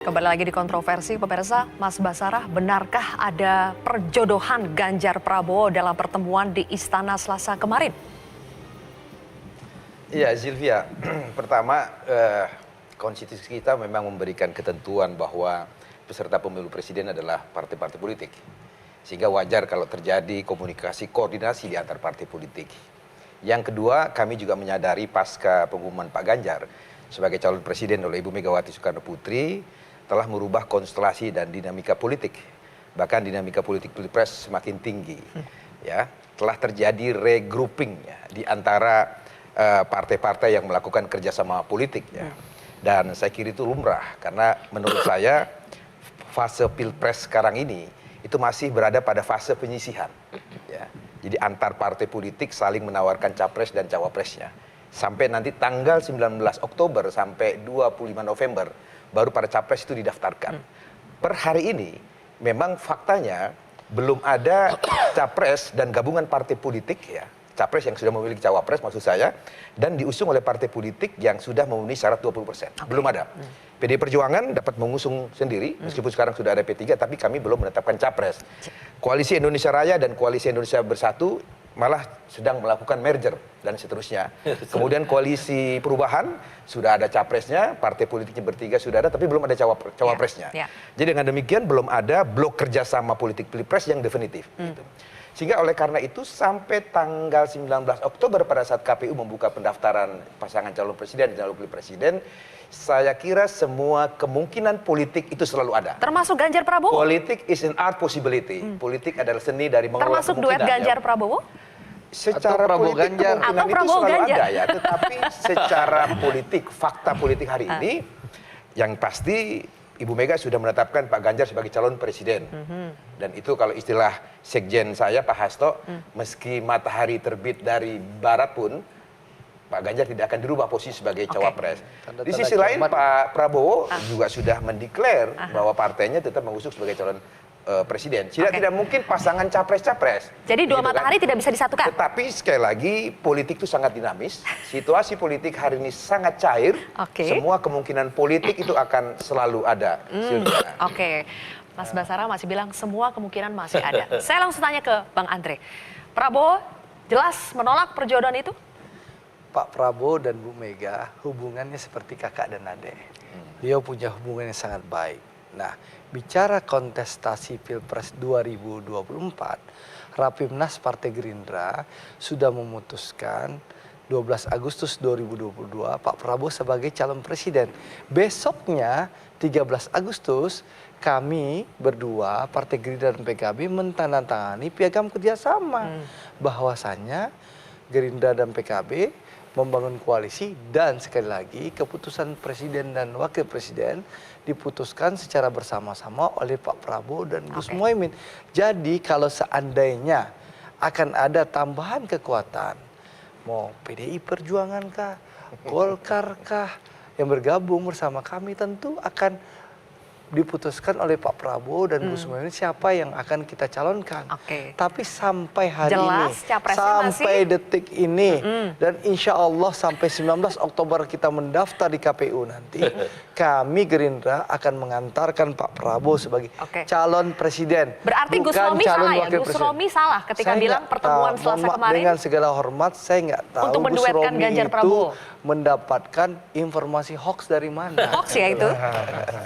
Kembali lagi di kontroversi, pemirsa. Mas Basarah, benarkah ada perjodohan Ganjar Prabowo dalam pertemuan di Istana Selasa kemarin? Iya, Zilvia. Pertama, konstitusi kita memang memberikan ketentuan bahwa peserta pemilu presiden adalah partai-partai politik. Sehingga wajar kalau terjadi komunikasi, koordinasi di antar partai politik. Yang kedua, kami juga menyadari pasca pengumuman Pak Ganjar sebagai calon presiden oleh Ibu Megawati Soekarno Putri telah merubah konstelasi dan dinamika politik. Bahkan dinamika politik Pilpres semakin tinggi. Ya, telah terjadi regrouping ya, di antara partai-partai yang melakukan kerjasama politik. Ya. Dan saya kira itu lumrah, karena menurut saya fase Pilpres sekarang ini itu masih berada pada fase penyisihan. Ya. Jadi antar partai politik saling menawarkan capres dan cawapresnya. Sampai nanti tanggal 19 Oktober sampai 25 November baru para capres itu didaftarkan. Per hari ini memang faktanya belum ada capres dan gabungan partai politik ya. Capres yang sudah memiliki cawapres maksud saya, dan diusung oleh partai politik yang sudah memenuhi syarat 20%. Belum ada. PDI Perjuangan dapat mengusung sendiri, meskipun sekarang sudah ada P3, tapi kami belum menetapkan capres. Koalisi Indonesia Raya dan Koalisi Indonesia Bersatu malah sedang melakukan merger dan seterusnya. Kemudian Koalisi Perubahan sudah ada capresnya, partai politiknya bertiga sudah ada, tapi belum ada cawapresnya. Jadi dengan demikian belum ada blok kerjasama politik Pilpres yang definitif. Gitu. Sehingga oleh karena itu sampai tanggal 19 Oktober pada saat KPU membuka pendaftaran pasangan calon presiden dan calon wakil presiden, saya kira semua kemungkinan politik itu selalu ada. Termasuk Ganjar Prabowo? Politik is an art possibility. Politik adalah seni dari mengelola termasuk kemungkinan. Duet Ganjar Prabowo? Secara Prabowo politik Ganjar. kemungkinan Atau itu Prabowo selalu Ganjar. ada ya. Tetapi secara politik, fakta politik hari ini, yang pasti Ibu Mega sudah menetapkan Pak Ganjar sebagai calon presiden. Dan itu kalau istilah sekjen saya, Pak Hasto, meski matahari terbit dari barat pun, Pak Ganjar tidak akan dirubah posisi sebagai cawapres. Di sisi lain Pak Prabowo juga sudah mendeklar bahwa partainya tetap mengusung sebagai calon presiden. Tidak mungkin pasangan capres-capres. Jadi dua gitu matahari tidak bisa disatukan? Tetapi sekali lagi politik itu sangat dinamis. Situasi politik hari ini sangat cair. Semua kemungkinan politik itu akan selalu ada. Mas Basarah masih bilang semua kemungkinan masih ada. Saya langsung tanya ke Bang Andre. Prabowo jelas menolak perjodohan itu? Pak Prabowo dan Bu Mega hubungannya seperti kakak dan adik. Beliau punya hubungan yang sangat baik. Nah, bicara kontestasi Pilpres 2024, Rapimnas Partai Gerindra sudah memutuskan 12 Agustus 2022 Pak Prabowo sebagai calon presiden. Besoknya 13 Agustus kami berdua Partai Gerindra dan PKB mentandatangani piagam kerjasama bahwasannya Gerindra dan PKB membangun koalisi, dan sekali lagi keputusan presiden dan wakil presiden diputuskan secara bersama-sama oleh Pak Prabowo dan Gus Muhaimin. Jadi kalau seandainya akan ada tambahan kekuatan, mau PDI Perjuangan kah, Golkar kah, yang bergabung bersama kami, tentu akan diputuskan oleh Pak Prabowo dan Gus Muhaimin siapa yang akan kita calonkan. Tapi sampai hari ini, sampai detik ini, dan insya Allah sampai 19 Oktober kita mendaftar di KPU nanti, kami Gerindra akan mengantarkan Pak Prabowo sebagai calon presiden. Berarti Gus Romi salah ya? Gus Romi salah ketika bilang pertemuan Selasa kemarin? Dengan segala hormat, saya nggak tahu untuk menduetkan Ganjar Prabowo mendapatkan informasi hoax dari mana. Hoax ya itu?